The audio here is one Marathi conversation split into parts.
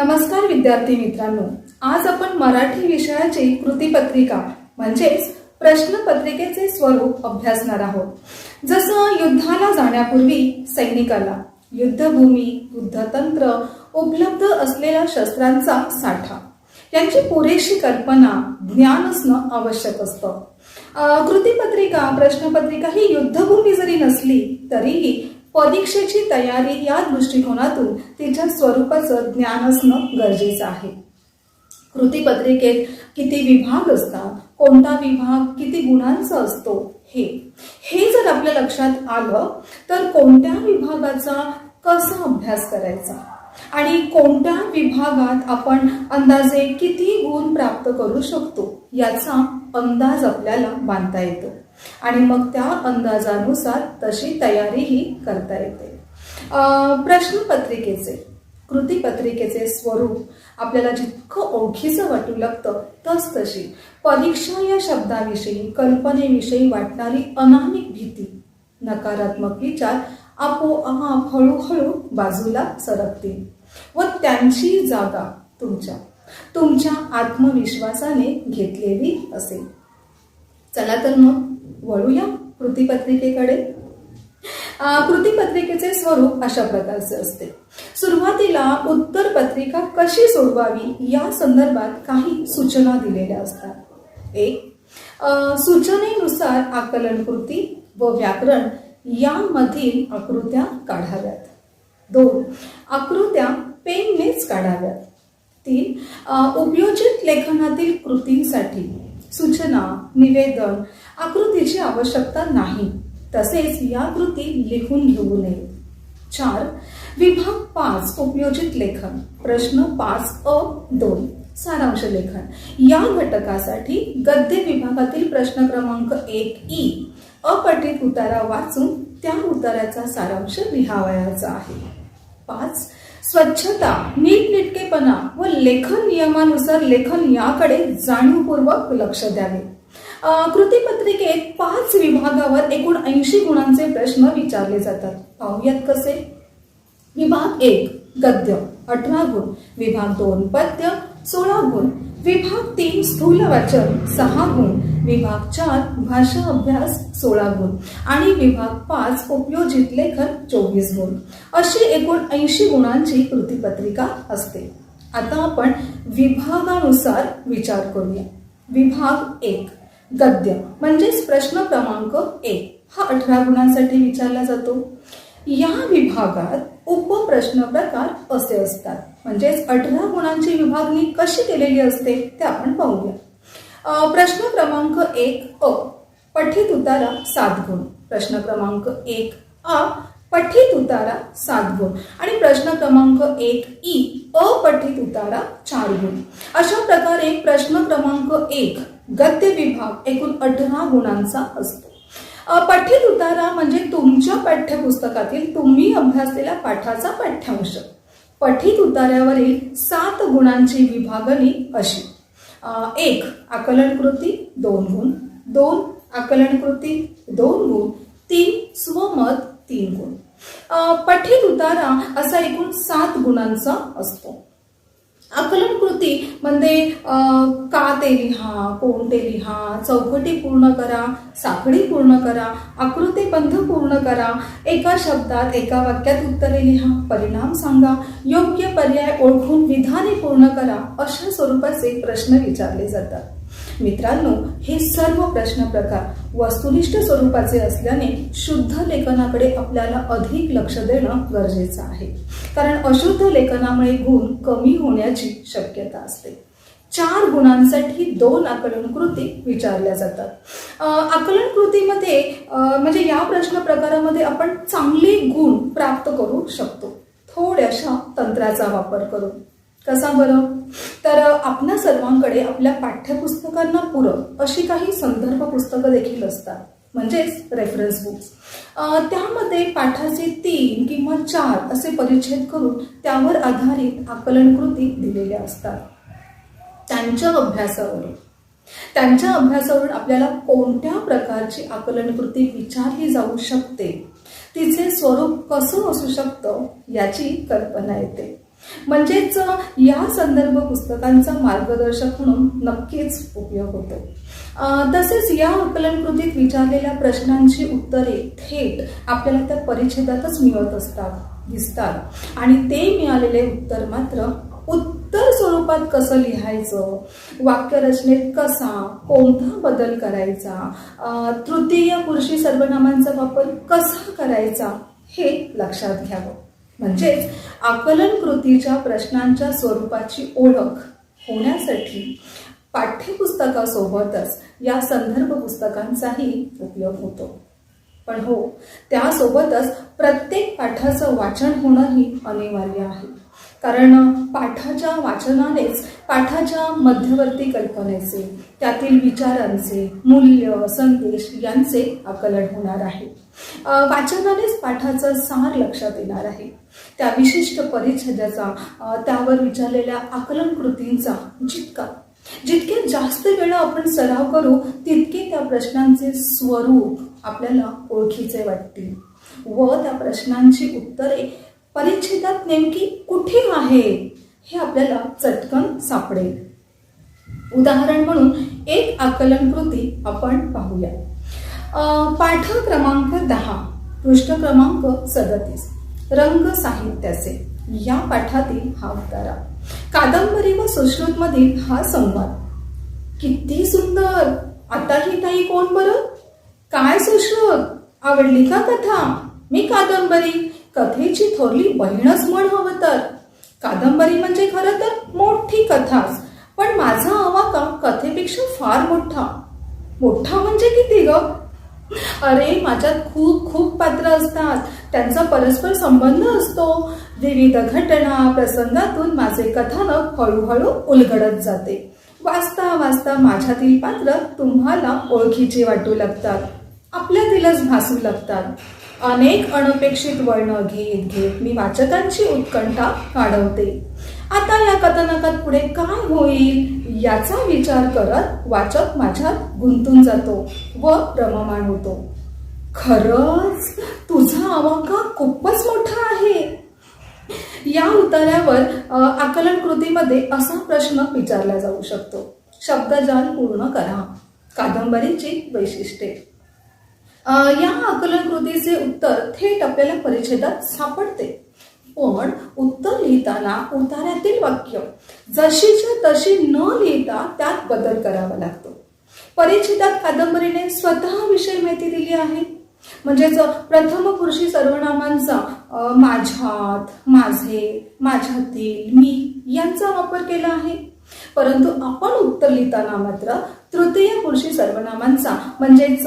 नमस्कार विद्यार्थी मित्रांनो, आज आपण मराठी विषयाची कृतीपत्रिका म्हणजेच प्रश्नपत्रिकेचे स्वरूप अभ्यासणार आहोत. जसं युद्धाला जाण्यापूर्वी सैनिकाला युद्धभूमी, युद्धतंत्र, उपलब्ध असलेल्या शस्त्रांचा साठा यांची पुरेशी कल्पना, ज्ञान असणं आवश्यक असतं. कृतीपत्रिका, प्रश्नपत्रिका ही युद्धभूमी जरी नसली तरीही परीक्षेची तयारी या दृष्टिकोनातून तिच्या स्वरूपाचं ज्ञान असणं गरजेचं आहे. कृतीपत्रिकेत किती विभाग असतात, कोणता विभाग किती गुणांचा असतो हे जर आपल्या लक्षात आलं तर कोणत्या विभागाचा कसा अभ्यास करायचा आणि कोणत्या विभागात आपण अंदाजे किती गुण प्राप्त करू शकतो याचा अंदाज आपल्याला बांधता येतो आणि मग त्या अंदाजानुसार तशी तयारीही करता येते. प्रश्नपत्रिकेचे, कृतीपत्रिकेचे स्वरूप आपल्याला जितकं ओळखीचं वाटू लागतं तशी परीक्षा या शब्दाविषयी, कल्पनेविषयी वाटणारी अनामिक भीती, नकारात्मक विचार आपोआप हळूहळू बाजूला सरकतील व त्यांची जागा तुमच्या आत्मविश्वासाने घेतलेली असेल. चला तर मग वळूया कृतीपत्रिकेकडे. कृतीपत्रिकेचे स्वरूप अशा प्रकारचे असते. सुरुवातीला उत्तरपत्रिका कशी सोडवावी या संदर्भात काही सूचना दिलेल्या असतात. 1. सूचनेनुसार आकलन कृती व व्याकरण यामधील आकृत्या काढाव्यात. 2. आकृत्या पेननेच काढाव्यात. 3. उपयोजित लेखनातील कृतींसाठी सूचना, निवेदन, आकृतीची आवश्यकता नाही, तसेच या कृती लिहून घेऊ नये. 4. विभाग 5 उपयोजित लेखन, प्रश्न 5अ2 सारांश लेखन या घटकासाठी गद्य विभागातील प्रश्न क्रमांक 1 अपठित उतारा वाचून त्या उताराचा सारांश लिहावयाचा आहे. 5. स्वच्छता, नीटनेटकेपणा व लेखन नियमानुसार लेखन याकडे जाणीवपूर्वक लक्ष द्यावे. कृतीपत्रिकेत 5 विभागावर एकूण 80 गुणांचे प्रश्न विचारले जातात. पाहूयात कसे. विभाग 1 गद्य 18 गुण, विभाग 2 पद्य 16 गुण, विभाग 3 स्थूल वाचन 6 गुण, विभाग 4 भाषा अभ्यास 16 गुण आणि विभाग 5 उपयोजित लेखन 24 गुण अशी एकूण 80 गुणांची कृतीपत्रिका असते. आता आपण विभागानुसार विचार करूया. विभाग 1 गद्य म्हणजेच प्रश्न क्रमांक 1 हा 18 गुणांसाठी विचारला जातो. या विभागात उपप्रश्न प्रकार असे असतात. म्हणजेच 18 गुणांची विभागणी कशी केलेली असते ते आपण पाहूया. प्रश्न क्रमांक 1 अ पठित उतारा 7 गुण, प्रश्न क्रमांक 1 आ पठित उतारा 7 गुण आणि प्रश्न क्रमांक 1 ई अपठित उतारा 4 गुण. अशा प्रकारे प्रश्न क्रमांक 1 गद्य विभाग एकूण 18 गुणांचा असतो. पठित उतारा म्हणजे तुमच्या पाठ्यपुस्तकातील तुम्ही अभ्यासलेल्या पाठाचा पाठ्यांश. पठित उतार्यावरील 7 गुणांची विभागणी अशी. 1 आकलन कृती 2 गुण, 2 आकलन कृती 2 गुण, 3 स्वमत 3 गुण. पठित उतारा असा एकूण 7 गुणांचा असतो. आकलन कृती म्हणजे का ते लिहा, कोण ते लिहा, चौकटी पूर्ण करा, साखळी पूर्ण करा, आकृतीबंध पूर्ण करा, एका शब्दात एका वाक्यात उत्तरे लिहा, परिणाम सांगा, योग्य पर्याय ओळखून विधाने पूर्ण करा अशा स्वरूपाचे प्रश्न विचारले जातात. मित्रांनो, हे सर्व प्रश्न प्रकार वस्तुनिष्ठ स्वरूपाचे असल्याने शुद्ध लेखनाकडे आपल्याला अधिक लक्ष देणं गरजेचं आहे, कारण अशुद्ध लेखनामुळे गुण कमी होण्याची शक्यता असते. 4 गुणांसाठी 2 आकलन कृती विचारल्या जातात. आकलन कृतीमध्ये म्हणजे या प्रश्न प्रकारामध्ये आपण चांगले गुण प्राप्त करू शकतो थोड्याशा तंत्राचा वापर करून. कसा बरं? तर आपल्या सर्वांकडे आपल्या पाठ्यपुस्तकांना पूरक अशी काही संदर्भ पुस्तकं देखील असतात, म्हणजेच रेफरन्स बुक्स. त्यामध्ये पाठाचे 3 किंवा 4 असे परिच्छेद करून त्यावर आधारित आकलन कृती दिलेल्या असतात. त्यांच्या अभ्यासावरून आपल्याला कोणत्या प्रकारची आकलन कृती विचारली जाऊ शकते, तिचे स्वरूप कसं असू शकतं याची कल्पना येते. म्हणजेच या संदर्भ पुस्तकांचा मार्गदर्शक म्हणून नक्कीच उपयोग होतो. तसेच या आकलन कृतीत विचारलेल्या प्रश्नांची उत्तरे थेट आपल्याला त्या परिच्छेदातच मिळत दिसतात आणि ते मिळालेले उत्तर मात्र उत्तर स्वरूपात कसं लिहायचं, वाक्यरचनेत कसा कोणता बदल करायचा, तृतीय पुरुषी सर्वनामांचा वापर कसा करायचा हे लक्षात घ्यावं. म्हणजेच आकलन कृतीच्या प्रश्नांच्या स्वरूपाची ओळख होण्यासाठी पाठ्यपुस्तकासोबतच या संदर्भ पुस्तकांचाही उपयोग होतो. पण हो, त्यासोबतच प्रत्येक पाठाचं वाचन होणंही अनिवार्य आहे. कारण पाठाच्या वाचनानेच पाठाच्या मध्यवर्ती कल्पनेचे, त्यातील विचारांचे मूल्य, संदेश यांचे आकलन होणार आहे. वाचनानेच पाठाचं सार लक्षात येणार आहे. त्या विशिष्ट परिच्छेदाचा, त्यावर विचारलेल्या आकलन कृतींचा जितके जास्त वेळा आपण सराव करू तितके त्या प्रश्नांचे स्वरूप आपल्याला ओळखीचे वाटतील व त्या प्रश्नांची उत्तरे परिच्छेदात नेमकी कुठे आहे हे आपल्याला चटकन सापडेल. उदाहरण म्हणून एक आकलन कृती आपण पाहूया. पाठ क्रमांक 10, पृष्ठ क्रमांक 37, रंग साहित्याचे या पाठातील हा उतारा. कादंबरी व सुश्रुत मधील हा संवाद किती सुंदर. आता ही ताई कोण बरं? काय सुश्रुत, आवडली का कथा? मी कादंबरी, कथेची थोरली बहीणच म्हण हवं तर. कादंबरी म्हणजे खरं तर मोठी कथाच, पण माझा आवाका कथेपेक्षा फार मोठा. मोठा म्हणजे किती ग? अरे, माझ्यात खूप खूप पात्र असतात, त्यांचा परस्पर संबंध असतो. विविध घटना प्रसंगातून माझे कथानक हळूहळू उलगडत जाते. वाचता वाचता माझ्यातील पात्र तुम्हाला ओळखीचे वाटू लागतात, आपल्यातीलच भासू लागतात. अनेक अनपेक्षित वळण घेत घेत मी वाचकांची उत्कंठा वाढवते. आता या कथानकात पुढे काय होईल याचा विचार करत वाचक माझ्यात गुंतून जातो व रममाण होतो. खरंच तुझा आवाका खूपच मोठा आहे. या उतार्यावर आकलन कृतीमध्ये असा प्रश्न विचारला जाऊ शकतो. शब्दजाल पूर्ण करा. कादंबरीची वैशिष्ट्ये. या आकलन कृतीचे उत्तर थेट आपल्याला परिच्छेदात सापडते, पण उत्तर लिहिताना उतार्यातील वाक्य जशीच्या तशी न लिहिता त्यात बदल करावा लागतो. परिच्छेदात कादंबरीने स्वतःविषयी माहिती दिली आहे. म्हणजेच प्रथम पुरुषी सर्वनामांचा माझ्यात, माझे, माझ्यातील, मी यांचा वापर केला आहे. परंतु आपण उत्तर लिहिताना मात्र तृतीय पुरुषी सर्वनामांचा म्हणजेच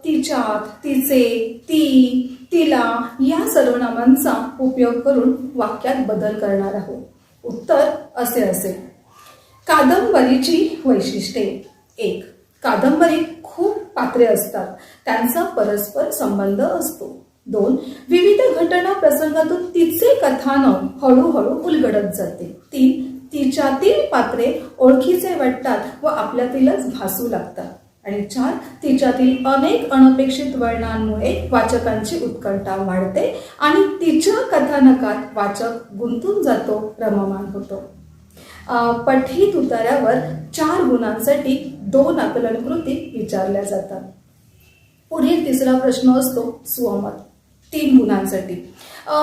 तिच्यात, तिचे, ती, तिला या सर्वनामांचा उपयोग करून वाक्यात बदल करणार आहोत. उत्तर असे असेल. कादंबरीची वैशिष्ट्ये. 1. कादंबरीत खूप पात्रे असतात, त्यांचा परस्पर संबंध असतो. 2. विविध घटना प्रसंगातून तिचे कथानक हळूहळू उलगडत जाते. 3. तिच्यातील पात्रे ओळखीचे वाटतात व आपल्यातीलच भासू लागतात. आणि 4. तिच्यातील अनेक अनपेक्षित वळणांमुळे वाचकांची उत्कंठा वाढते आणि तिच्या कथानकात वाचक गुंतून जातो, रममाण होतो. पठित उतार्यावर 4 गुणांसाठी 2 आकलन कृती विचारल्या जातात. पुढील तिसरा प्रश्न असतो स्वमत, 3 गुणांसाठी.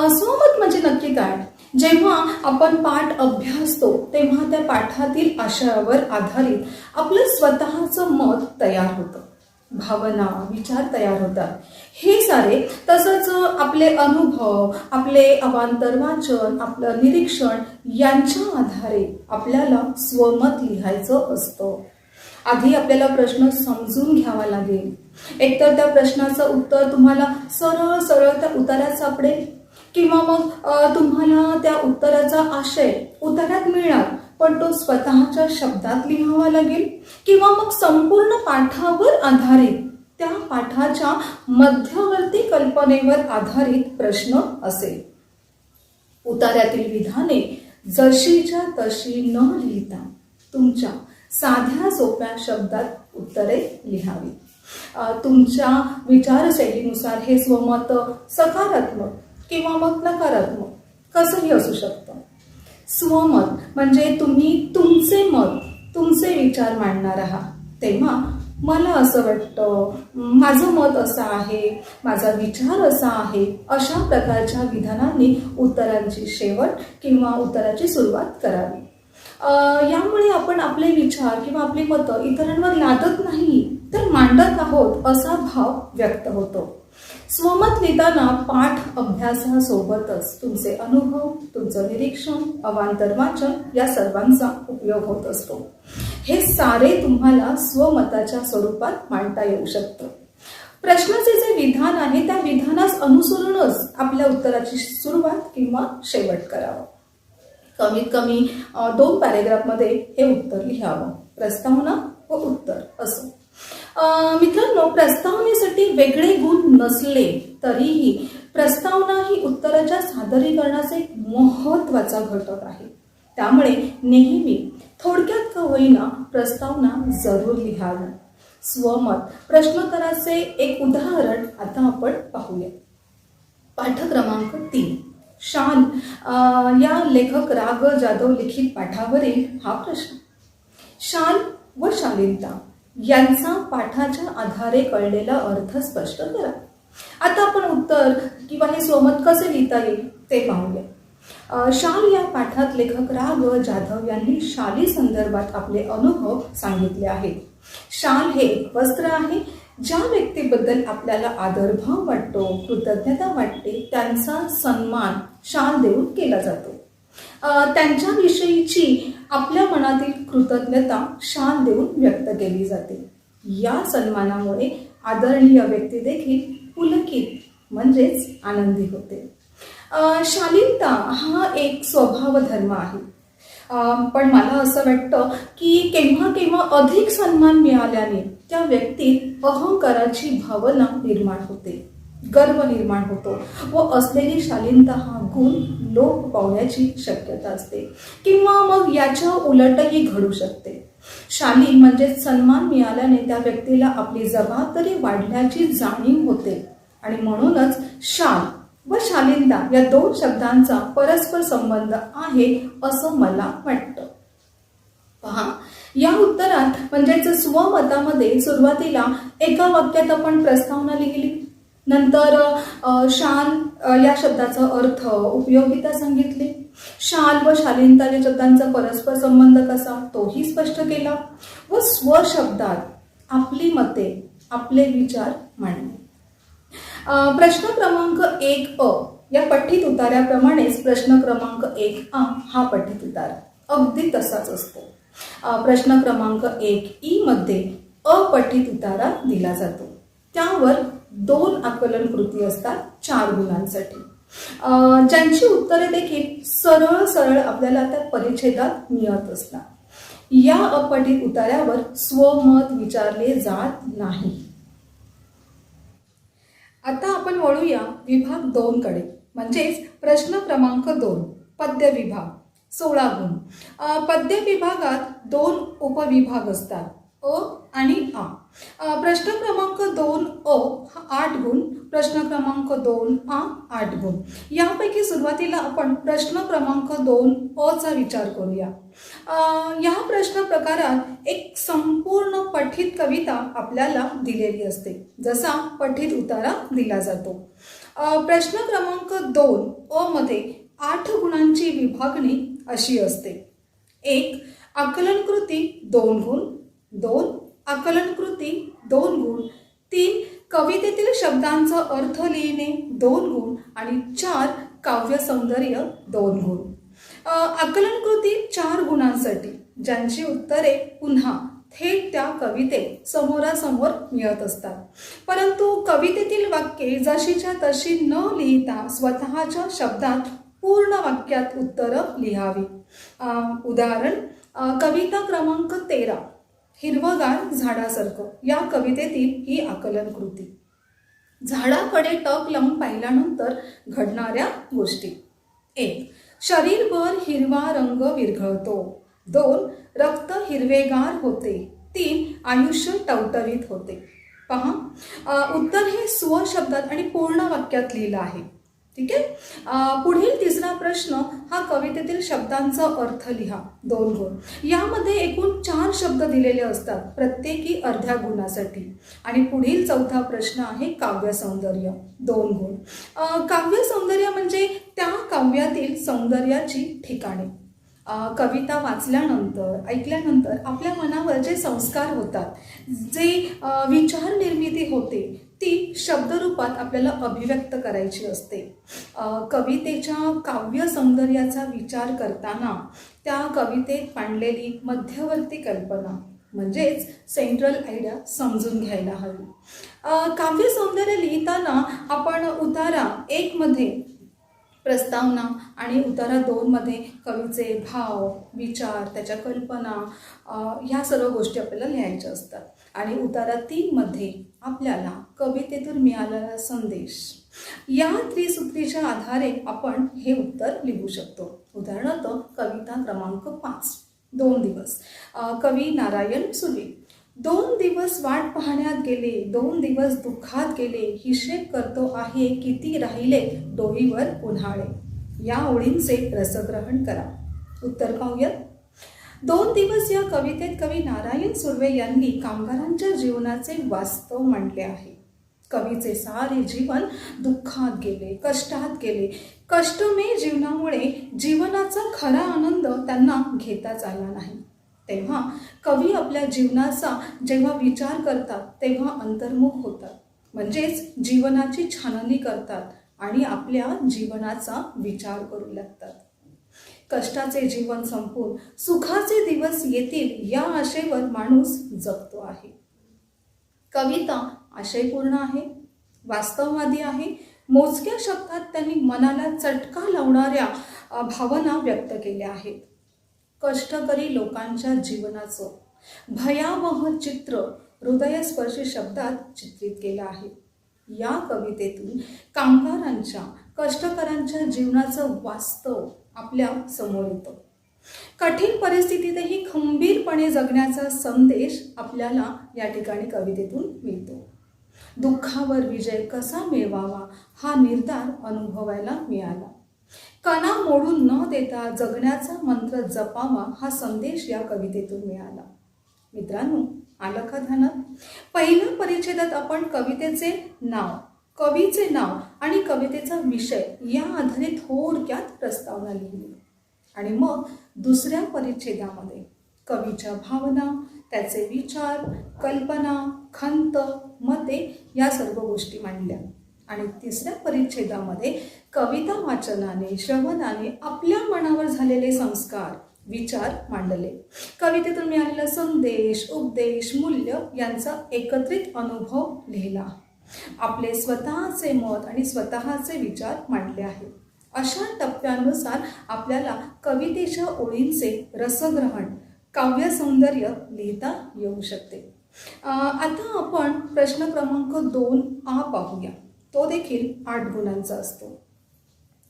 स्वमत म्हणजे नक्की काय? जेव्हा आपण पाठ अभ्यासतो तेव्हा त्या पाठातील आशयावर आधारित आपलं स्वतःचं मत तयार होतं, भावना, विचार तयार होतात. हे सारे तसंच आपले अनुभव, आपले अवांतर वाचन, आपलं निरीक्षण यांच्या आधारे आपल्याला स्वमत लिहायचं असतं. आधी आपल्याला प्रश्न समजून घ्यावा लागेल. एकतर त्या प्रश्नाचं उत्तर तुम्हाला सरळ सरळ त्या उतार्यात सापडेल किंवा मग तुम्हाला त्या उत्तराचा आशय उतार्यात मिळणार, पण तो स्वतःच्या शब्दात लिहावा लागेल किंवा मग संपूर्ण पाठावर आधारित त्या पाठाच्या मध्यवर्ती कल्पनेवर आधारित प्रश्न असेल. उतार्यातील विधाने जशीच्या तशी न लिहिता तुमच्या साध्या सोप्या शब्दात उत्तरे लिहावी. तुमच्या विचारशैलीनुसार हे स्वमत सकारात्मक किंवा मग नकारात्मक कसंही असू शकतं. स्वमत म्हणजे तुम्ही तुमचे मत, तुमचे विचार मांडणार आहात. तेव्हा मला असं वाटतं, माझं मत असं आहे, माझा विचार असा आहे, अशा प्रकारच्या विधानांनी उत्तरांची शेवट किंवा उत्तराची सुरुवात करावी. यामुळे आपण आपले विचार किंवा आपली मतं इतरांवर लादत नाही तर मांडत आहोत असा भाव व्यक्त होतो. स्वमत लिहिताना पाठ अभ्यासासोबतच तुमचे अनुभव, तुमचं निरीक्षण, अवांतर वाचन या सर्वांचा उपयोग होत असतो. हे सारे तुम्हाला स्वमताच्या स्वरूपात मांडता येऊ शकतं. प्रश्नाचे जे विधान आहे त्या विधानास अनुसरूनच आपल्या उत्तराची सुरुवात किंवा शेवट करावा. कमीत कमी 2 पॅरेग्राफमध्ये हे उत्तर लिहावं. प्रस्तावना व उत्तर असं. मित्रांनो, प्रस्तावनेसाठी वेगळे गुण नसले तरीही प्रस्तावना ही उत्तराच्या सादरीकरणाचा एक महत्त्वाचा घटक आहे. त्यामुळे नेहमी थोडक्यात का होईना प्रस्तावना जरूर लिहावी. स्वमत प्रश्नोत्तराचे एक उदाहरण आता आपण पाहूया. पाठ क्रमांक 3, शाल या लेखक राग जाधव लिखित पाठावरील हा प्रश्न. शाल व शालीनता यांचा पाठाच्या आधारे कळलेला अर्थ स्पष्ट करा. आता आपण उत्तर किंवा हे स्वमत कसे लिहिता येईल ते पाहूया. शाल या पाठात लेखक राग जाधव यांनी शाली संदर्भात आपले अनुभव सांगितले आहेत. शाल हे एक वस्त्र आहे. ज्या व्यक्तीबद्दल आपल्याला आदरभाव वाटतो, कृतज्ञता वाटते, त्यांचा सन्मान शाल देऊन केला जातो. त्यांच्याविषयीची आपल्या मनातील कृतज्ञता शाल देऊन व्यक्त केली जाते. या सन्मानामुळे आदरणीय व्यक्ती देखील पुलकित म्हणजेच आनंदी होते. शालीनता हा एक स्वभाव धर्म आहे. पण मला असं वाटतं की केव्हा केव्हा अधिक सन्मान मिळाल्याने त्या व्यक्तीत अहंकाराची भावना निर्माण होते, गर्व निर्माण होतो व असलेली शालीनता हा गुण लोप पावण्याची शक्यता असते किंवा मग याच्या उलटही घडू शकते. शाली म्हणजे सन्मान मिळाल्याने त्या व्यक्तीला आपली जबाबदारी वाढल्याची जाणीव होते आणि म्हणूनच शाल व शालीनता या 2 शब्दांचा परस्पर संबंध आहे असं मला वाटतं. पहा, या उत्तरात म्हणजेच स्वमतामध्ये सुरुवातीला एका वाक्यात आपण प्रस्तावना लिहिली, नंतर शाल या शब्दाचा अर्थ, उपयोगिता सांगितली, शाल व शालीनता या शब्दांचा परस्पर संबंध कसा तोही स्पष्ट केला व स्वशब्दात आपली मते, आपले विचार मांडले. प्रश्न क्रमांक 1 या पठ्ठित उतार्याप्रमाणेच प्रश्न क्रमांक 1 हा पठ्ठित उतारा अगदी तसाच असतो. प्रश्न क्रमांक 1 मध्ये अपठ्ठित उतारा दिला जातो. त्यावर 2 आकलन कृती असतात 4 गुणांसाठी, ज्यांची उत्तरे देखील सरळ सरळ आपल्याला त्या परिच्छेदात मिळत असतात. या अपठित उतार्यावर स्वमत विचारले जात नाही. आता आपण वळूया विभाग 2 कडे, म्हणजेच प्रश्न क्रमांक 2 पद्य विभाग 16 गुण. पद्य विभागात 2 उपविभाग असतात, अ आणि आ. प्रश्न क्रमांक 2 हा 8 गुण, प्रश्न क्रमांक 2 8 गुण. यापैकी सुरुवातीला आपण प्रश्न क्रमांक 2 चा विचार करूया. या प्रश्न प्रकारात एक संपूर्ण पठित कविता आपल्याला दिलेली असते, जसा पठित उतारा दिला जातो. प्रश्न क्रमांक 2 मध्ये 8 गुणांची विभागणी अशी असते. 1 आकलन कृती 2 गुण, 2 आकलन कृती 2 गुण, 3 कवितेतील शब्दांचा अर्थ लिहिणे 2 गुण आणि 4 काव्य सौंदर्य 2 गुण. आकलन कृती 4 गुणांसाठी, ज्यांची उत्तरे पुन्हा थेट त्या कवितेत समोरासमोर मिळत असतात, परंतु कवितेतील वाक्ये जशीच्या तशी न लिहिता स्वतःच्या शब्दात पूर्ण वाक्यात उत्तरं लिहावी. उदाहरण कविता क्रमांक 13 हिरवगार झाडासारखं या कवितेतील ही आकलन कृती. झाडाकडे टक लावून पाहिल्यानंतर घडणाऱ्या गोष्टी. 1 शरीरभर हिरवा रंग विरघळतो, 2 रक्त हिरवेगार होते, 3 आयुष्य टवटवीत होते. पहा, उत्तर हे स्वशब्दात आणि पूर्ण वाक्यात लिहिलं आहे. ठीक आहे. पुढील तिसरा प्रश्न हा कवितेतील शब्दांचा अर्थ लिहा, 2 गुण. यामध्ये एकूण 4 शब्द दिलेले असतात, प्रत्येकी अर्ध्या गुणासाठी. आणि पुढील चौथा प्रश्न आहे काव्य सौंदर्य, 2 गुण. काव्य सौंदर्य म्हणजे त्या काव्यातील सौंदर्याची ठिकाणे. कविता वाचल्यानंतर, ऐकल्यानंतर आपल्या मनावर जे संस्कार होतात, जे विचार निर्मिती होते, ती शब्दरूपात आपल्याला अभिव्यक्त करायची असते. कवितेच्या काव्य सौंदर्याचा विचार करताना त्या कवितेत मांडलेली मध्यवर्ती कल्पना म्हणजेच सेंट्रल आयडिया समजून घ्यायला हवी. काव्य सौंदर्य लिहिताना आपण उतारा 1 मध्ये प्रस्तावना आणि उतारा 2 मध्ये कवीचे भाव, विचार, त्याच्या कल्पना, ह्या सर्व गोष्टी आपल्याला लिहायच्या असतात. आणि उतारा 3 मध्ये आपल्याला कवितेतून मिळालेला संदेश, या त्रिसूत्रीच्या आधारे आपण हे उत्तर लिहू शकतो. उदाहरणार्थ कविता क्रमांक 5, 2 दिवस. कवी नारायण सुर्वे. 2 दिवस वाट पाहण्यात गेले, 2 दिवस दुःखात गेले, हिशेब करतो आहे किती राहिले डोईवर उन्हाळे. या ओळींचे रसग्रहण करा. उत्तर पाहूयात. 2 दिवस या कवितेत कवी नारायण सुर्वे यांनी कामगारांच्या जीवनाचे वास्तव मांडले आहे. कवीचे सारे जीवन दुःखात गेले, कष्टात गेले. कष्टमय जीवनामुळे जीवनाचा खरा आनंद त्यांना घेताच आला नाही. तेव्हा कवी आपल्या जीवनाचा जेव्हा विचार करतात तेव्हा अंतर्मुख होतात, म्हणजेच जीवनाची छाननी करतात आणि आपल्या जीवनाचा विचार करू लागतात. कष्टाचे जीवन संपून सुखाचे दिवस येतील या आशेवर माणूस जगतो आहे. कविता आशयपूर्ण आहे, वास्तववादी आहे. मोजक्या शब्दात त्यांनी मनाला चटका लावणाऱ्या भावना व्यक्त केल्या आहेत. कष्टकरी लोकांच्या जीवनाचं भयावह चित्र हृदयस्पर्शी शब्दात चित्रित केलं आहे. या कवितेतून कामगारांच्या, कष्टकऱ्यांच्या जीवनाचं वास्तव आपल्या समोर येतं. कठीण परिस्थितीतही खंबीरपणे जगण्याचा संदेश आपल्याला या ठिकाणी कवितेतून मिळतो. दुःखावर विजय कसा मिळवावा हा निर्धार अनुभवायला मिळाला. कणा मोडून न देता जगण्याचा मंत्र जपावा हा संदेश या कवितेतून मिळाला. मित्रांनो, आलं का ध्यानात? पहिल्या परिच्छेदात आपण कवितेचे नाव, कवीचे नाव आणि कवितेचा विषय या आधारे थोडक्यात प्रस्तावना लिहिली. आणि मग दुसऱ्या परिच्छेदामध्ये कवीच्या भावना, त्याचे विचार, कल्पना, खंत, मते या सर्व गोष्टी मांडल्या. आणि तिसऱ्या परिच्छेदामध्ये कविता वाचनाने, श्रवणाने आपल्या मनावर झालेले संस्कार, विचार मांडले. कवितेतून मिळालेला संदेश, उपदेश, मूल्य यांचा एकत्रित अनुभव लिहिला. आपले स्वतःचे मत आणि स्वतःचे विचार मांडले आहेत. अशा टप्प्यानुसार आपल्याला कवितेच्या ओळींचे रसग्रहण, काव्य सौंदर्य लिहिता येऊ शकते. आता आपण प्रश्न क्रमांक 2A पाहूया. तो देखील 8 गुणांचा असतो.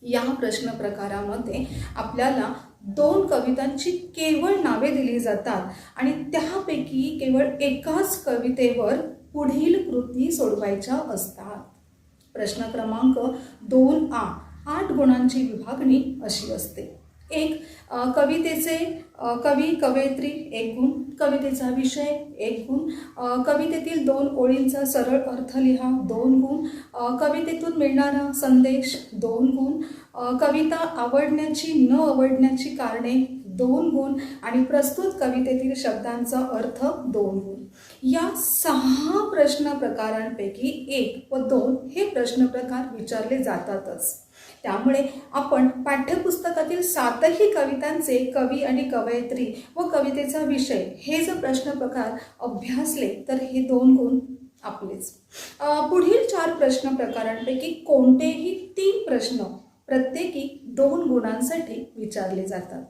या प्रश्न प्रकारामध्ये आपल्याला 2 कवितांची केवळ नावे दिली जातात आणि त्यापैकी केवळ एकाच कवितेवर पुढील कृती सोडवायच्या असतात. प्रश्न क्रमांक 2A 8 गुणांची विभागणी अशी असते. 1. कवितेचे कवी, कवयित्री 1 गुण. कवितेचा विषय 1 गुण. कवितेतील 2 ओळींचा सरळ अर्थ लिहा 2 गुण. कवितेतून मिळणारा संदेश 2 गुण. कविता आवडण्याची, न आवडण्याची कारणे 2 गुण. आणि प्रस्तुत कवितेतील शब्दांचा अर्थ 2 गुण. या 6 प्रश्न प्रकारांपैकी 1 व 2 हे प्रश्न प्रकार विचारले जातातच. त्यामुळे आपण पाठ्यपुस्तकातील 7ही कवितांचे कवी आणि कवयित्री व कवितेचा विषय हे जर प्रश्न प्रकार अभ्यासले तर हे 2 गुण आपलेच. पुढील 4 प्रश्न प्रकारांपैकी कोणतेही 3 प्रश्न प्रत्येकी 2 गुणांसाठी विचारले जातात.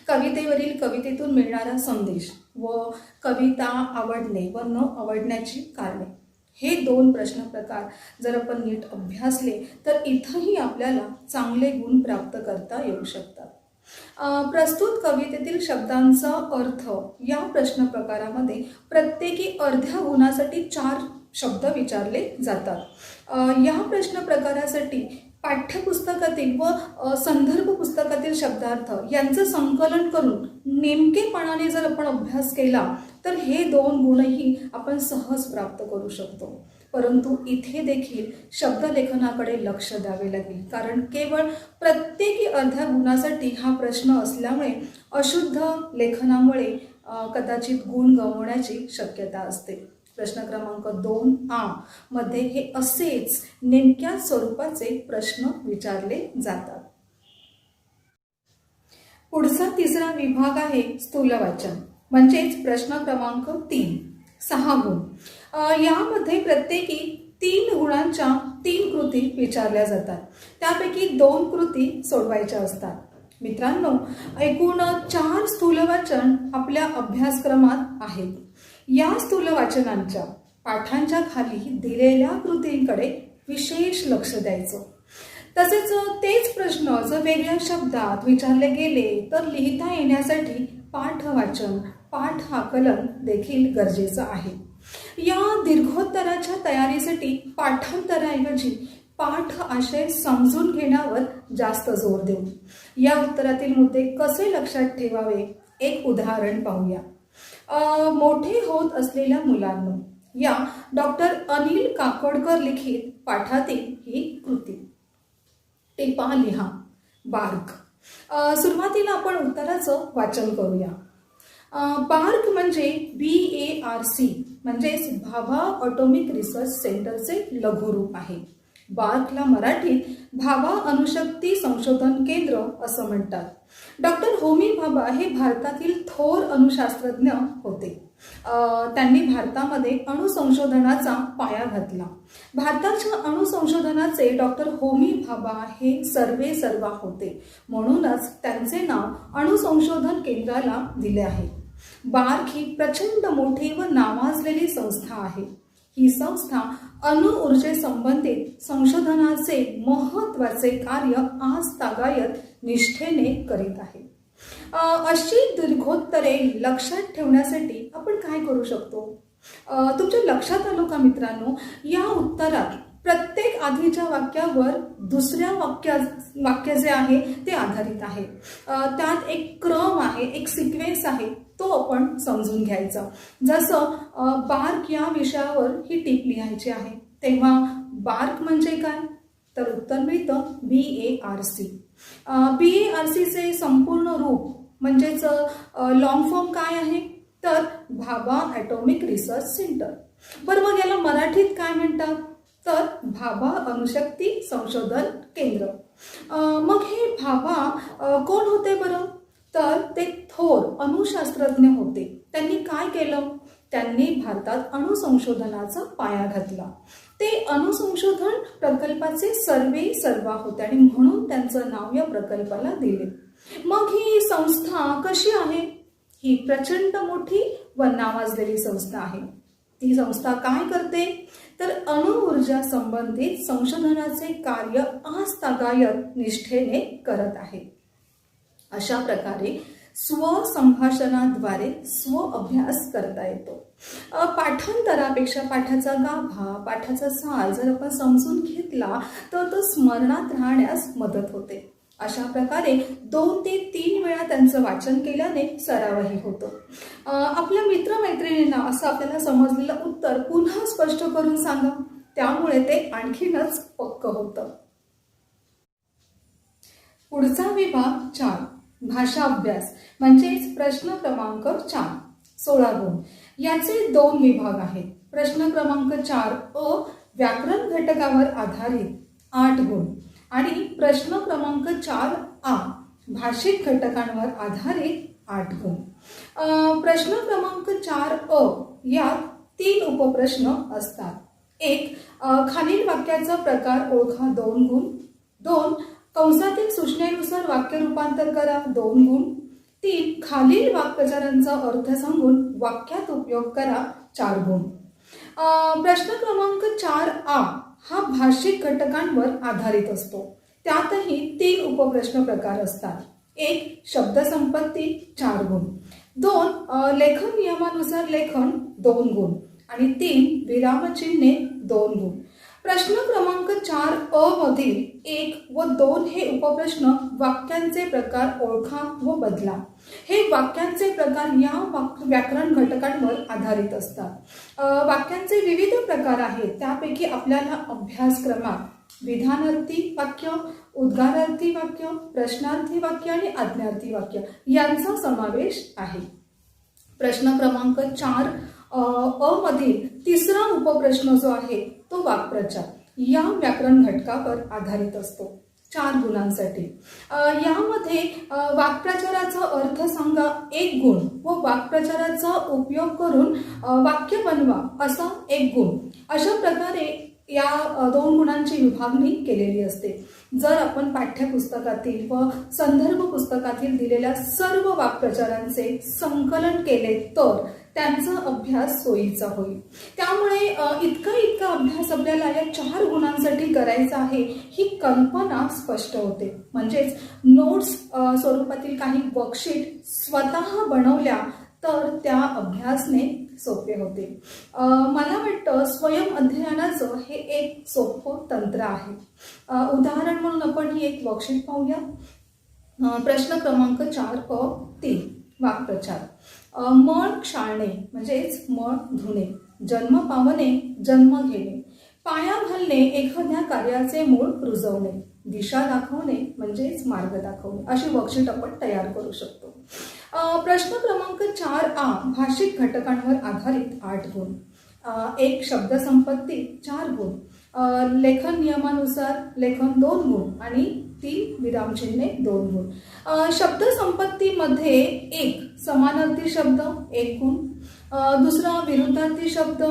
कवितेवरील, कवितेतून मिळणारा संदेश व कविता आवडणे व न आवडण्याची कारणे हे 2 प्रश्न प्रकार जर आपण नीट अभ्यासले तर इथंही आपल्याला चांगले गुण प्राप्त करता येऊ शकतात. प्रस्तुत कवितेतील शब्दांचा अर्थ या प्रश्न प्रकारामध्ये प्रत्येकी अर्ध्या गुणासाठी 4 शब्द विचारले जातात. या प्रश्न प्रकारासाठी पाठ्यपुस्तकातील व संदर्भ पुस्तकातील शब्दार्थ यांचं संकलन करून नेमकेपणाने जर आपण अभ्यास केला तर हे 2 गुणही आपण सहज प्राप्त करू शकतो. परंतु इथे देखील शब्दलेखनाकडे लक्ष द्यावे लागेल, कारण केवळ प्रत्येकी अर्ध्या गुणासाठी हा प्रश्न असल्यामुळे अशुद्ध लेखनामुळे कदाचित गुण गमावण्याची शक्यता असते. प्रश्न क्रमांक 2A मध्ये हे असेच नेमक्या स्वरूपाचे प्रश्न विचारले जातात. पुढचा तिसरा विभाग आहे स्थूलवाचन, म्हणजेच प्रश्न क्रमांक 3, 6 गुण. यामध्ये प्रत्येकी 3 गुणांच्या 3 कृती विचारल्या जातात. त्यापैकी 2 कृती सोडवायच्या असतात. मित्रांनो, एकूण 4 स्थूलवाचन आपल्या अभ्यासक्रमात आहेत. या स्थूलवाचनांच्या पाठांच्या खाली दिलेल्या कृतींकडे विशेष लक्ष द्यायचं. तसेच तेच प्रश्न जर वेगळ्या शब्दात विचारले गेले तर लिहिता येण्यासाठी पाठवाचन, पाठ आकलन देखील गरजेचं आहे. या दीर्घोत्तराच्या तयारीसाठी पाठांतराऐवजी पाठ आशय समजून घेण्यावर जास्त जोर देऊ. या उत्तरातील मुद्दे कसे लक्षात ठेवावे एक उदाहरण पाहूया. मोठे होत असलेल्या मुलांनो या डॉक्टर अनिल काकोडकर लिखित पाठातील ही कृती. टिपा लिहा. बार्क. सुरुवातीला आपण उत्तराचं वाचन करूया. बार्क म्हणजे BARC म्हणजेच भाभा ऑटोमिक रिसर्च सेंटरचे लघुरूप आहे. बार्कला मराठीत भाभा अणुशक्ती संशोधन केंद्र असं म्हणतात. डॉक्टर होमी भाभा हे भारतातील थोर अणुशास्त्रज्ञ होते. त्यांनी भारतामध्ये अणुसंशोधनाचा पाया घातला. भारताच्या अणुसंशोधनाचे डॉक्टर होमी भाभा हे सर्वेसर्वा होते. म्हणूनच त्यांचे नाव अणुसंशोधन केंद्राला दिले आहे. बार्क ही प्रचंड मोठी व नावाजलेली संस्था आहे. ही संस्था अणुऊर्जेसंबंधित संशोधनाचे महत्त्वाचे कार्य आजतागायत निष्ठेने करीत आहे. अशी दीर्घोत्तरे लक्षात ठेवण्यासाठी आपण काय करू शकतो? तुमच्या लक्षात आलो का मित्रांनो? या उत्तरात प्रत्येक आधीच्या वाक्यावर दुसऱ्या वाक्य जे आहे ते आधारित आहे. त्यात एक क्रम आहे, एक सिक्वेन्स आहे, तो आपण समजून घ्यायचा. जसं बार्क या विषयावर ही टीप लिहायची आहे, तेव्हा बार्क म्हणजे काय? तर उत्तर मिळतं BARC. BARCचे संपूर्ण रूप म्हणजेच लॉंग फॉर्म काय आहे? तर भाभा ॲटॉमिक रिसर्च सेंटर. बरं, मग याला मराठीत काय म्हणतात? तर भाभा अणुशक्ती संशोधन केंद्र. मग हे भाभा कोण होते बरं? तर ते थोर अणुशास्त्रज्ञ होते. त्यांनी काय केलं? त्यांनी भारतात अणुसंशोधनाचा पाया घातला. ते अणुसंशोधन प्रकल्पाचे सर्वेसर्वा होते आणि म्हणून त्यांचं नाव या प्रकल्पाला दिले. मग ही संस्था कशी आहे? ही प्रचंड मोठी व नावाजलेली संस्था आहे. ती संस्था काय करते? तर अणुऊर्जा संबंधित संशोधनाचे कार्य आजतागायत निष्ठेने करत आहे. अशा प्रकारे स्वसंभाषणाद्वारे स्व अभ्यास करता येतो. पाठांतरापेक्षा पाठाचा गाभा, पाठाचा सार जर आपण समजून घेतला तर तो स्मरणात राहण्यास मदत होते. अशा प्रकारे 2 ते 3 वेळा त्यांचं वाचन केल्याने सरावही होतो. आपल्या मित्रमैत्रिणींना असं आपल्याला समजलेलं उत्तर पुन्हा स्पष्ट करून सांगा, त्यामुळे ते आणखीनच पक्क होतं. पुढचा विभाग 4, भाषा अभ्यास म्हणजेच प्रश्न क्रमांक 4, 16 गुण. याचे 2 विभाग आहेत. प्रश्न क्रमांक 4A व्याकरण घटकावर आधारित 8 गुण आणि प्रश्न क्रमांक 4A भाषिक घटकांवर आधारित 8 गुण. प्रश्न क्रमांक 4A यात 3 उपप्रश्न असतात. 1. खालील वाक्याचा प्रकार ओळखा 2 गुण. 2. कंसातील सूचनेनुसार वाक्य रूपांतर करा 2 गुण. 3. खालील वाक्प्रचारांचा अर्थ सांगून वाक्यात उपयोग करा 4 गुण. प्रश्न क्रमांक 4A हा भाषिक घटकांवर आधारित असतो. त्यातही 3 उपप्रश्न प्रकार असतात. 1. शब्दसंपत्ती 4 गुण. 2. लेखन नियमानुसार लेखन 2 गुण आणि 3. विरामचिन्हे 2 गुण. प्रश्न क्रमांक 4 अ मधील 1 व 2 हे उपप्रश्न वाक्यांचे प्रकार ओळखा व बदला. हे वाक्यांचे प्रकार या व्याकरण घटकांवर आधारित असतात. वाक्यांचे विविध प्रकार आहेत, त्यापैकी आपल्याला अभ्यासक्रमात विधानार्थी वाक्य, उद्गारार्थी वाक्य, प्रश्नार्थी वाक्य आणि आज्ञार्थी वाक्य यांचा समावेश आहे. प्रश्न क्रमांक 4 अ मधील तिसरा उपप्रश्न जो आहे तो वाक्प्रचार या व्याकरण घटकावर आधारित असतो 4 गुणांसाठी. यामध्ये वाक्प्रचाराचा अर्थ सांगा 1 गुण व वाक्प्रचाराचा उपयोग करून वाक्य बनवा असा 1 गुण. अशा प्रकारे या 2 गुणांची विभागणी केलेली असते. जर आपण पाठ्यपुस्तकातील व संदर्भ पुस्तकातील दिलेल्या सर्व वाक्प्रचारांचे संकलन केले तर त्यांचा अभ्यास सोयीचा होईल. त्यामुळे इतका अभ्यास आपल्याला या 4 गुणांसाठी करायचा आहे ही कल्पना स्पष्ट होते. म्हणजेच नोट्स स्वरूपातील काही वर्कशीट स्वतः बनवल्या तर त्या अभ्यासने सोपे होते. मला वाटतं स्वयं अध्ययनाचं हे एक सोपं तंत्र आहे. उदाहरण म्हणून आपण ही एक वर्कशीट पाहूया. प्रश्न क्रमांक 4 अ 3 वाक्प्रचार. मळ क्षाळणे म्हणजेच मळ धुणे, जन्म पावणे जन्म घेणे, पाया घालणे एखाद्या कार्याचे मूळ रुजवणे, दिशा दाखवणे म्हणजेच मार्ग दाखवणे अशी वर्कशीट आपण तयार करू शकतो. प्रश्न क्रमांक 4 आ भाषिक घटकांवर आधारित 8 गुण. 1 शब्दसंपत्ती 4 गुण, लेखन नियमानुसार लेखन 2 गुण आणि 3 विरामचिन्हे 2 गुण. शब्दसंपत्तीमध्ये 1 समानार्थी शब्द 1 गुण, दुसरा विरुद्धार्थी शब्द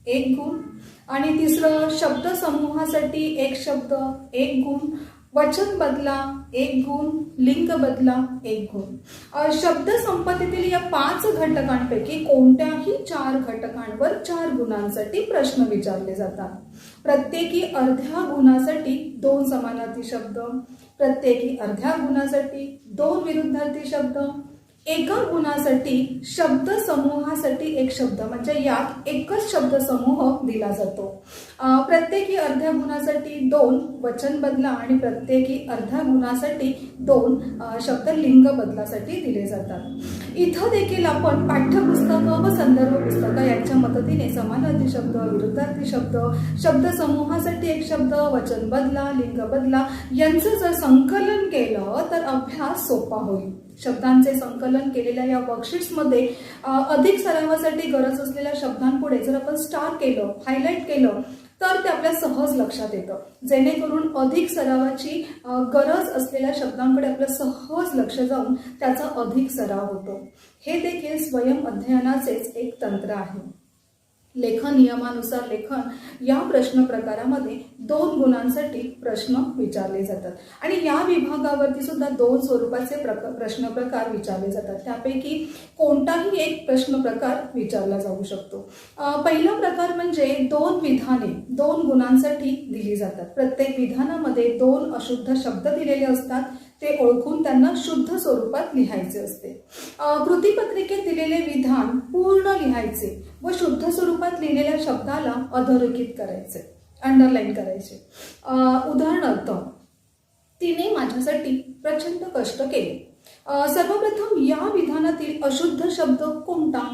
1 गुण आणि तिसरं शब्द समूहासाठी 1 शब्द 1 गुण, वचन बदला 1 गुण, लिंग बदला 1 गुण. शब्दसंपत्तीतील या 5 घटकांपैकी कोणत्याही 4 घटकांवर 4 गुणांसाठी प्रश्न विचारले जातात. प्रत्येकी अर्ध्या गुणासाठी 2 समानार्थी शब्द, प्रत्येकी अर्ध्या गुणासाठी 2 विरुद्धार्थी शब्द, एका गुणासाठी शब्द समूहासाठी 1 शब्द म्हणजे यात एकच शब्द समूह दिला जातो. प्रत्येकी अर्ध्या गुणासाठी 2 वचन बदला आणि प्रत्येकी अर्ध्या गुणासाठी 2 शब्द लिंग बदलासाठी दिले जातात. इथं देखील आपण पाठ्यपुस्तकं व संदर्भ पुस्तकं यांच्या मदतीने समानार्थी शब्द, विरुद्धार्थी शब्द, शब्द समूहासाठी 1 शब्द, वचन बदला, लिंग बदला यांचं जर संकलन केलं तर अभ्यास सोपा होईल. शब्दांचे संकलन केलेल्या या वर्कशीट्समध्ये अधिक सरावासाठी गरज असलेल्या शब्दांपुढे जर आपण स्टार केलं, हायलाइट केलं तर ते आपल्या सहज लक्षात येतं, जेणेकरून अधिक सरावाची गरज असलेल्या शब्दांकडे आपलं सहज लक्ष जाऊन त्याचा अधिक सराव होतो. हे देखील स्वयं अध्ययनाचेच एक तंत्र आहे. लेखन नियमानुसार लेखन या प्रश्न प्रकारामध्ये 2 गुणांसाठी प्रश्न विचारले जातात आणि या विभागावरती सुद्धा 2 स्वरूपाचे प्रश्न प्रकार विचारले जातात. त्यापैकी कोणताही एक प्रश्न प्रकार विचारला जाऊ शकतो. पहिला प्रकार म्हणजे 2 विधाने 2 गुणांसाठी दिली जातात. प्रत्येक विधानामध्ये 2 अशुद्ध शब्द दिलेले असतात, ते ओळखून त्यांना शुद्ध स्वरूपात लिहायचे असते. कृतीपत्रिकेत दिलेले विधान पूर्ण लिहायचे व शुद्ध स्वरूपात लिहिलेल्या शब्दाला अधोरेखित करायचे, अंडरलाईन करायचे. उदाहरणार्थ, तिने माझ्यासाठी प्रचंड कष्ट केले. सर्वप्रथम या विधानातील अशुद्ध शब्द कोणता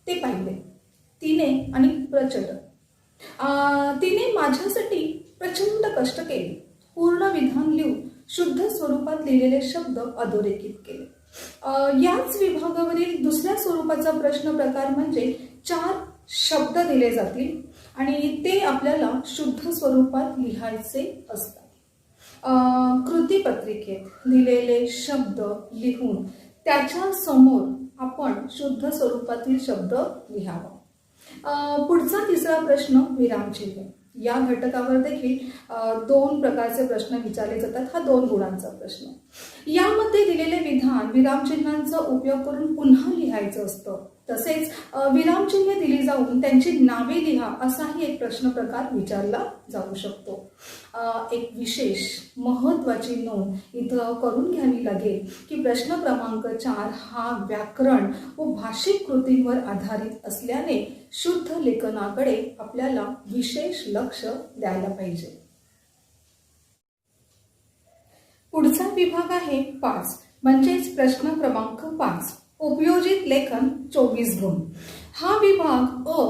ते पाहिले. तिने आणि प्रचंड. तिने माझ्यासाठी प्रचंड कष्ट केले. पूर्ण विधान लिहून शुद्ध स्वरूपात लिहिलेले शब्द अधोरेखित केले. याच विभागावरील दुसऱ्या स्वरूपाचा प्रश्न प्रकार म्हणजे 4 शब्द दिले जातील आणि ते आपल्याला शुद्ध स्वरूपात लिहायचे असतात. कृतीपत्रिकेत दिलेले शब्द लिहून त्याच्या समोर आपण शुद्ध स्वरूपातील शब्द लिहावा. पुढचा तिसरा प्रश्न विरामचिन्हे. या घटकावर देखील 2 प्रकारचे प्रश्न विचारले जातात. हा 2 गुणांचा प्रश्न. यामध्ये दिलेले विधान विरामचिन्हांचा उपयोग करून पुन्हा लिहायचं असतं. तसेच विरामचिन्हे दिली जाऊन त्यांची नावे लिहा असाही एक प्रश्न प्रकार विचारला जाऊ शकतो. एक विशेष महत्त्वाची नोंद इथं करून घ्यावी लागेल की प्रश्न क्रमांक 4 हा व्याकरण व भाषिक कृतींवर आधारित असल्याने शुद्ध लेखनाकडे आपल्याला विशेष लक्ष द्यायला पाहिजे. पुढचा विभाग आहे 5 म्हणजेच प्रश्न क्रमांक 5. उपयोजित लेखन 24 गुण. हा विभाग अ,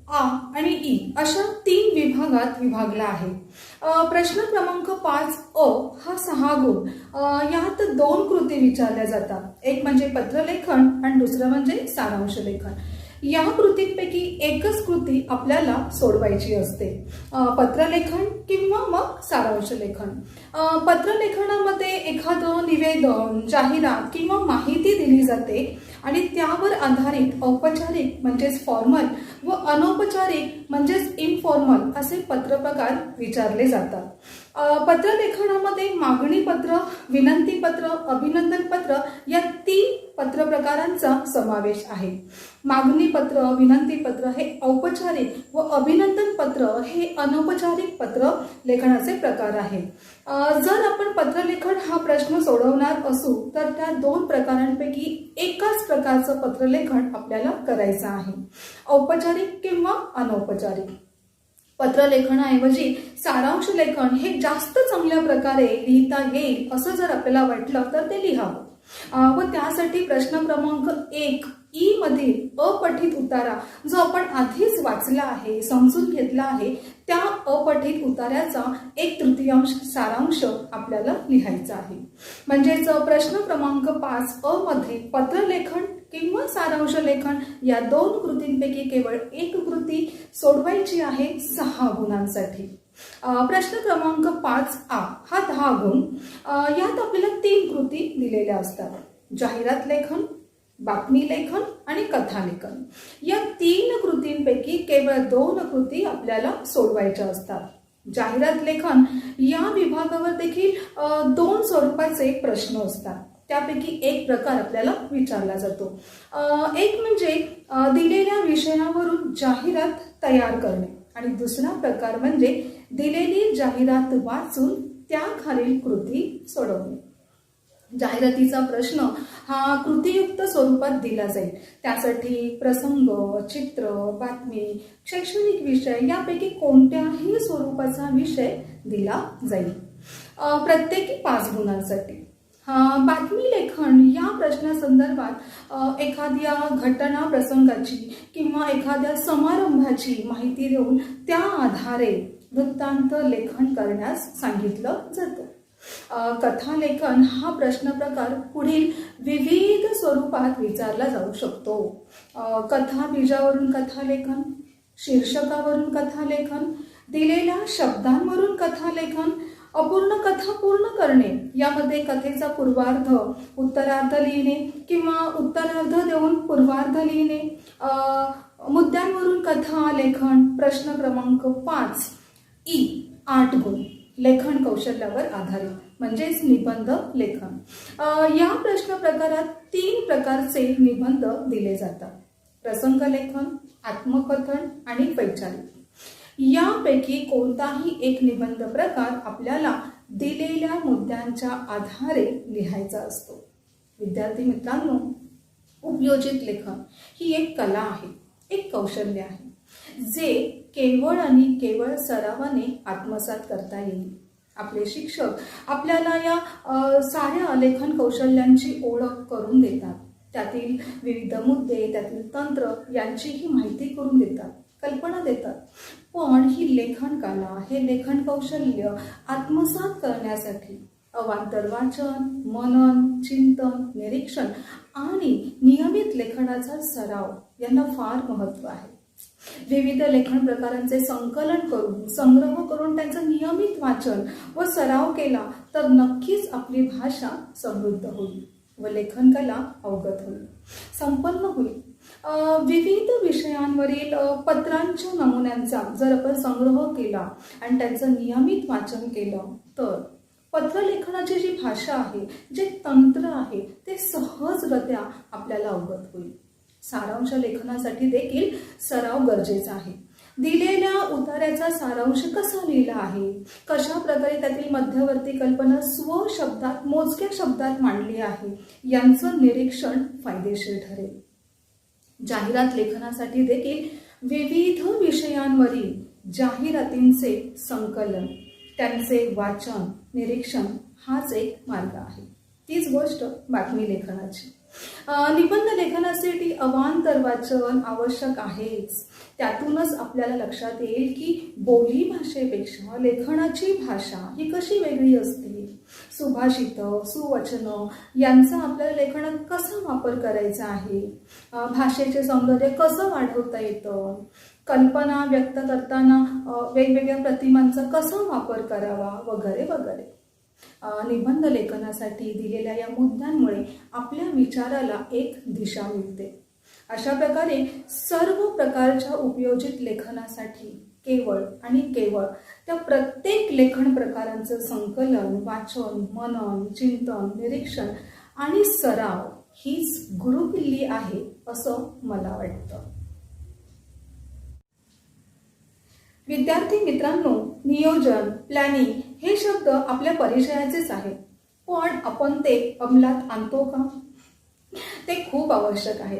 आ आणि ई अशा 3 विभागात विभागला आहे. प्रश्न क्रमांक 5 अ हा 6 गुण. यात 2 कृती विचारल्या जातात. एक म्हणजे पत्रलेखन आणि दुसरं म्हणजे सारांश लेखन. या कृतींपैकी एकच कृती आपल्याला सोडवायची असते, पत्रलेखन किंवा मग सारांश लेखन. पत्रलेखनामध्ये एखादं निवेदन, जाहिरात किंवा माहिती दिली जाते आणि त्यावर आधारित औपचारिक म्हणजेच फॉर्मल व अनौपचारिक म्हणजेच इनफॉर्मल असे पत्रप्रकार विचारले जातात. पत्रलेखनामध्ये मागणी पत्र, विनंती पत्र, अभिनंदन पत्र या 3 पत्र प्रकारांचा समावेश आहे. मागणी पत्र, विनंती पत्र हे औपचारिक व अभिनंदन पत्र हे अनौपचारिक पत्र लेखनाचे प्रकार आहेत. जर आपण पत्रलेखन हा प्रश्न सोडवणार असू तर त्या 2 प्रकारांपैकी एकाच प्रकारचं पत्रलेखन आपल्याला करायचं आहे, औपचारिक किंवा अनौपचारिक. पत्रलेखनाऐवजी सारांश लेखन हे जास्त चांगल्या प्रकारे लिहिता येईल असं जर आपल्याला वाटलं तर ते लिहावं. व त्यासाठी प्रश्न क्रमांक 1 ई मधील अपठित उतारा जो आपण आधीच वाचला आहे, समजून घेतला आहे, त्या अपठित उतार्याचा 1/3 सारांश आपल्याला लिहायचा आहे. म्हणजेच प्रश्न क्रमांक 5 अ मध्ये पत्रलेखन किंवा सारांश लेखन या 2 कृतींपैकी केवळ एक कृती सोडवायची आहे 6 गुणांसाठी. प्रश्न क्रमांक 5 आ हा 10 गुण. यात आपल्याला 3 कृती दिलेल्या असतात, जाहिरात लेखन, बातमी लेखन आणि कथा लेखन. या 3 कृतींपैकी केवळ 2 कृती आपल्याला सोडवायच्या असतात. जाहिरात लेखन या विभागावर देखील 2 स्वरूपाचे प्रश्न असतात. त्यापैकी एक प्रकार आपल्याला विचारला जातो. एक म्हणजे दिलेल्या विषयावरून जाहिरात तयार करणे आणि दुसरा प्रकार म्हणजे दिलेली जाहिरात वाचून त्याखालील कृती सोडवणे. जाहिरातीचा प्रश्न हा कृतीयुक्त स्वरूपात दिला जाईल. त्यासाठी प्रसंग, चित्र, बातमी, शैक्षणिक विषय यापैकी कोणत्याही स्वरूपाचा विषय दिला जाईल, प्रत्येकी 5 गुणांसाठी. बातमी लेखन या प्रश्नासंदर्भात एखाद्या घटना प्रसंगाची किंवा एखाद्या समारंभाची माहिती देऊन त्या आधारे वृत्तांत लेखन करण्यास सांगितलं जातं. कथा लेखन हा प्रश्न प्रकार पुढील विविध स्वरूपात विचारला जाऊ शकतो. कथा बीजावरून कथा लेखन, शीर्षकावरून कथा लेखन, दिलेल्या शब्दांवरून कथा लेखन, अपूर्ण कथा पूर्ण करणे यामध्ये कथेचा पूर्वार्ध उत्तरार्ध लिहिणे किंवा उत्तरार्ध देऊन पूर्वार्ध लिहिणे, मुद्द्यांवरून कथा लेखन. प्रश्न क्रमांक 5 ई 8 गुण. लेखन कौशल्यावर आधारित म्हणजेच निबंध लेखन. या प्रश्न प्रकारात 3 प्रकारचे निबंध दिले जातात, प्रसंग लेखन, आत्मकथन आणि वैचारिक. यापैकी कोणताही एक निबंध प्रकार आपल्याला दिलेल्या मुद्द्यांच्या आधारे लिहायचा असतो. विद्यार्थी मित्रांनो, उपयोजित लेखन ही एक कला आहे, एक कौशल्य आहे जे केवळ आणि केवळ सरावाने आत्मसात करता येईल. आपले शिक्षक आपल्याला या साऱ्या लेखन कौशल्यांची ओळख करून देतात. त्यातील विविध मुद्दे, त्यातील तंत्र यांचीही माहिती करून देतात, कल्पना देतात. पण ही लेखन कला, हे लेखन कौशल्य आत्मसात करण्यासाठी अवांतर वाचन, मनन, चिंतन, निरीक्षण आणि नियमित लेखनाचा सराव यांना फार महत्त्व आहे. विविध लेखन प्रकारांचे संकलन करून, संग्रह करून त्यांचं नियमित वाचन व सराव केला तर नक्कीच आपली भाषा समृद्ध होईल व लेखन कला अवगत होईल, संपन्न होईल. विविध विषयांवरील पत्रांच्या नमुन्यांचा जर आपण संग्रह केला आणि त्यांचं नियमित वाचन केलं तर पत्रलेखनाची जी भाषा आहे, जे तंत्र आहे ते सहजगत्या आपल्याला अवगत होईल. सारांश लेखनासाठी देखील सराव गरजेचा आहे. दिलेल्या उतार्याचा सारांश कसा लिहिला आहे, कशा प्रकारे त्यातील मध्यवर्ती कल्पना स्वशब्दात, मोजक्या शब्दात मांडली आहे यांचं निरीक्षण फायदेशीर ठरेल. जाहिरात लेखनासाठी देखील विविध विषयांवरील जाहिरातींचे संकलन, त्यांचे वाचन, निरीक्षण हाच एक मार्ग आहे. तीच गोष्ट बातमी लेखनाची. निबंध लेखनासाठी अवांतर वाचन आवश्यक आहेच. त्यातूनच आपल्याला लक्षात येईल की बोली भाषेपेक्षा लेखनाची भाषा ही कशी वेगळी असते. सुभाषित, सुवचन यांचा आपल्या लेखनात कसा वापर करायचा आहे, भाषेचे सौंदर्य कसं वाढवता येतं, कल्पना व्यक्त करताना वेगवेगळ्या प्रतिमांचा कसा वापर करावा वगैरे वगैरे. निबंध लेखनासाठी दिलेल्या या मुद्द्यांमुळे आपल्या विचाराला एक दिशा मिळते. अशा प्रकारे सर्व प्रकारच्या उपयोजित लेखनासाठी केवळ आणि केवळ त्या प्रत्येक लेखन प्रकारांचं संकलन, वाचन, मनन, चिंतन, निरीक्षण आणि सराव हीच गुरुकिल्ली आहे असं मला वाटतं. विद्यार्थी मित्रांनो, नियोजन, प्लॅनिंग हे शब्द आपल्या परिचयाचेच आहेत, पण आपण ते अंमलात आणतो का? ते खूप आवश्यक आहे.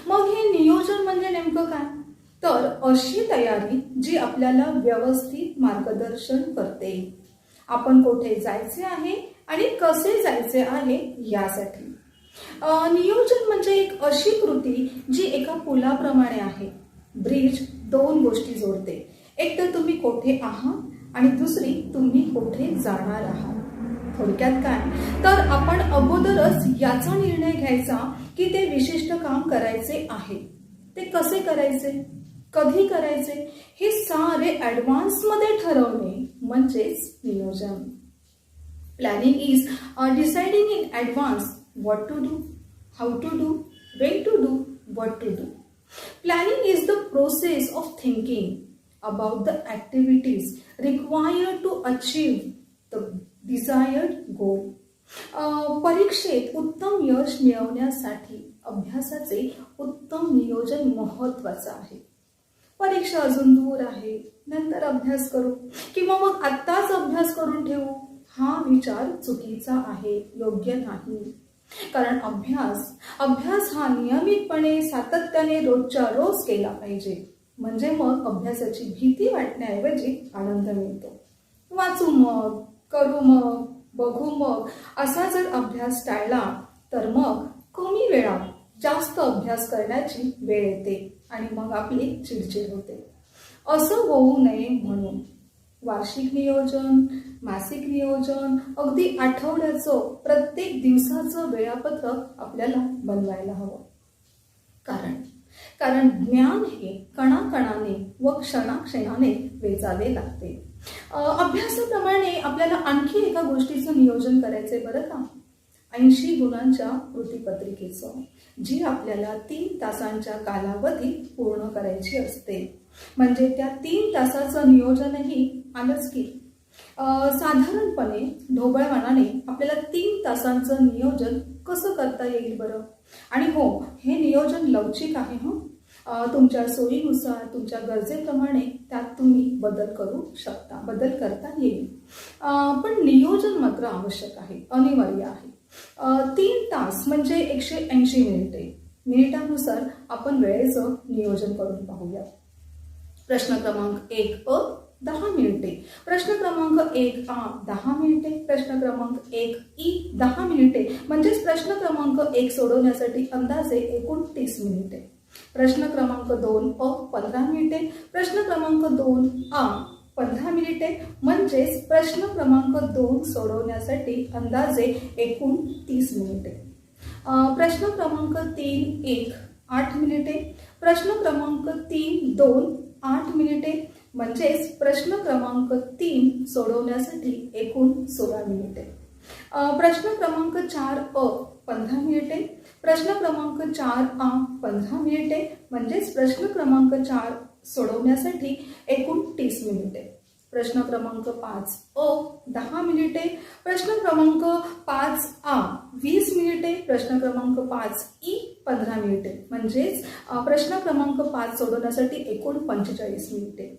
मग हे नियोजन म्हणजे नेमकं काय? तर अशी तयारी जी आपल्याला व्यवस्थित मार्गदर्शन करते. आपण कुठे जायचे आहे आणि कसे जायचे आहे यासाठी. नियोजन म्हणजे एक अशी कृती जी एका पुलाप्रमाणे आहे. ब्रिज दोन गोष्टी जोडते. एक तर तुम्ही कोठे आहात आणि दुसरी तुम्ही कोठे जाणार आहात. थोडक्यात काय, तर आपण अगोदरच याचा निर्णय घ्यायचा की ते विशिष्ट काम करायचे आहे. ते कसे करायचे, कधी करायचे हे सारे ॲडव्हान्स मध्ये ठरवणे म्हणजेच नियोजन. Planning is deciding in advance what to do, how to do, when to do, what to do. Planning is the process of thinking about the activities required to achieve the desired goal. परीक्षेत उत्तम यश मिळवण्यासाठी अभ्यासाचे उत्तम नियोजन महत्त्वाचं आहे. परीक्षा अजून दूर आहे, नंतर अभ्यास करू किंवा मग आत्ताच अभ्यास करून ठेवू, हा विचार चुकीचा आहे, योग्य नाही. कारण अभ्यास हा नियमितपणे सातत्याने रोजच्या रोज केला पाहिजे. म्हणजे मग अभ्यासाची भीती वाटण्याऐवजी आनंद मिळतो. वाचू मग, करू मग, बघू मग असा जर अभ्यास टाळला तर मग कमी वेळात जास्त अभ्यास करण्याची वेळ येते आणि मग आपली चिडचिड होते. असं होऊ नये म्हणून वार्षिक नियोजन, मासिक नियोजन, अगदी आठवड्याचं, प्रत्येक दिवसाचं वेळापत्रक आपल्याला बनवायला हवं. कारण ज्ञान हे कणाकणाने व क्षणाक्षणाने वेचावे लागते. अभ्यासाप्रमाणे आपल्याला आणखी एका गोष्टीचं नियोजन करायचंय बरं का. 80 गुणांच्या कृतीपत्रिकेचं, जी आपल्याला 3 तासांच्या कालावधीत पूर्ण करायची असते. म्हणजे त्या 3 तासाचं नियोजनही आलंच की. साधारणपणे ढोबळमानाने आपल्याला 3 तासांचं नियोजन कसं करता येईल बरं? आणि हो, हे नियोजन लवचिक आहे. तुमच्या सोयीनुसार, तुमच्या गरजेप्रमाणे त्यात तुम्ही बदल करू शकता, बदल करता येईल. पण नियोजन मात्र आवश्यक आहे, अनिवार्य आहे. 3 तास म्हणजे 180 मिनिटे. मिनिटानुसार आपण वेळेचं नियोजन करून पाहूया. प्रश्न क्रमांक 1 अ 10 मिनिटे, प्रश्न क्रमांक 1 आ 10 मिनिटे, प्रश्न क्रमांक 1 ई 10 मिनिटे, म्हणजेच प्रश्न क्रमांक 1 सोडवण्यासाठी अंदाजे एकूण 30 मिनिटे. प्रश्न क्रमांक 2 अ 15 मिनिटे, प्रश्न क्रमांक 2 आ 15 मिनिटे, म्हणजेच प्रश्न क्रमांक 2 सोडवण्यासाठी अंदाजे एकूण 30 मिनिटे. प्रश्न क्रमांक 3 1 8 मिनिटे, प्रश्न क्रमांक 3 2 8 मिनिटे, म्हणजेच प्रश्न क्रमांक 3 सोडवण्यासाठी एकूण 16 मिनिटे. प्रश्न क्रमांक 4 अ 15 मिनिटे, प्रश्न क्रमांक 4 आ 15 मिनिटे, म्हणजेच प्रश्न क्रमांक 4 सोडवण्यासाठी एकूण 30 मिनिटे. प्रश्न क्रमांक 5 अ 10 मिनिटे, प्रश्न क्रमांक 5 आ 20 मिनिटे, प्रश्न क्रमांक 5 ई 15 मिनिटे, म्हणजेच प्रश्न क्रमांक 5 सोडवण्यासाठी एकूण 45 मिनिटे.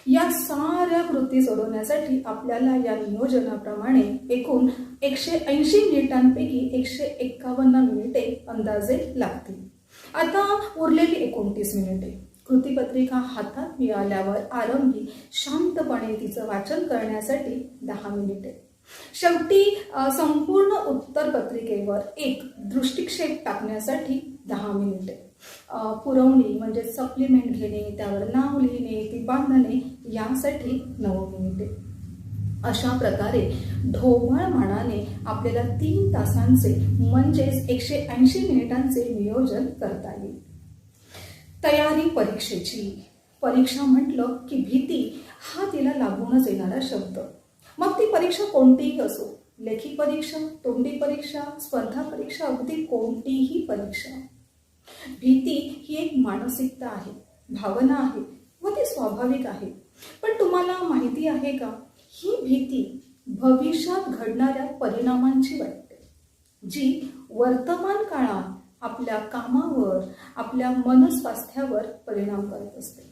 या साऱ्या कृती सोडवण्यासाठी आपल्याला या नियोजनाप्रमाणे एकूण 180 मिनिटांपैकी 151 मिनिटे अंदाजे लागतील. आता उरलेली 29 मिनिटे कृतीपत्रिका हातात मिळाल्यावर आरंभी शांतपणे तिचं वाचन करण्यासाठी 10 मिनिटे. शेवटी संपूर्ण उत्तरपत्रिकेवर एक दृष्टिक्षेप टाकण्यासाठी 10 मिनिटे. पुरवणी म्हणजे सप्लिमेंट घेणे, त्यावर नाव लिहिणे, ती बांधणे यासाठी 9 मिनिटे. अशा प्रकारे ढोबळ मानाने आपल्याला 3 तासांचे म्हणजेच 180 मिनिटांचे नियोजन करता येईल. तयारी परीक्षेची. परीक्षा म्हटलं की भीती हा तिला लागूनच येणारा शब्द. मग ती परीक्षा कोणतीही असो, लेखी परीक्षा, तोंडी परीक्षा, स्पर्धा परीक्षा, अगदी कोणतीही परीक्षा. भीती ही एक मानसिकता आहे, भावना आहे व ती स्वाभाविक आहे. पण तुम्हाला माहिती आहे का, ही भीती भविष्यात घडणाऱ्या परिणामांची वाटते, जी वर्तमान काळात आपल्या कामावर, आपल्या मनस्वास्थ्यावर परिणाम करत असते.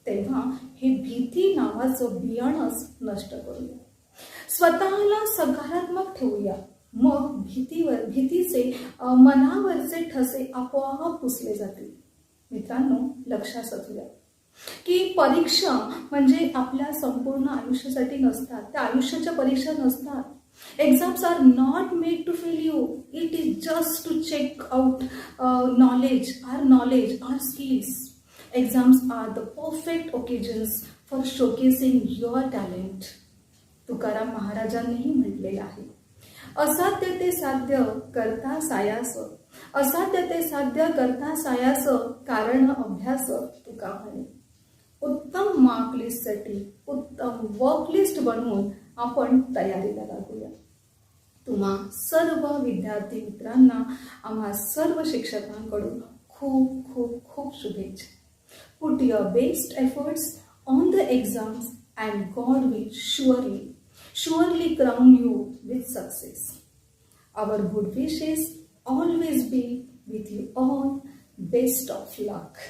तेव्हा हे भीती नावाचं बियाणंच नष्ट करूया. स्वतःला सकारात्मक ठेवूया. मग भीतीचे मनावरचे ठसे आपोआप पुसले जातील. मित्रांनो, लक्षात असूया की परीक्षा म्हणजे आपल्या संपूर्ण आयुष्यासाठी नसतात, त्या आयुष्याच्या परीक्षा नसतात. Exams are not made to fail you. It is just to check out knowledge, our skills. Exams are the perfect occasions for showcasing your talent. Tukaram महाराजांनीही म्हटलेलं आहे, असाध्य ते साध्य करता सायास, असाध्य ते साध्य करता सायास, कारण अभ्यास तुका म्हणे. उत्तम मार्क लिस्टसाठी उत्तम वर्क लिस्ट बनवून आपण तयारीला लागूया. तुम्हा सर्व विद्यार्थी मित्रांना आम्हा सर्व शिक्षकांकडून खूप खूप खूप शुभेच्छा. Put your best efforts on the exams and God will surely crown you with success. Our good wishes always be with you all. Best of luck.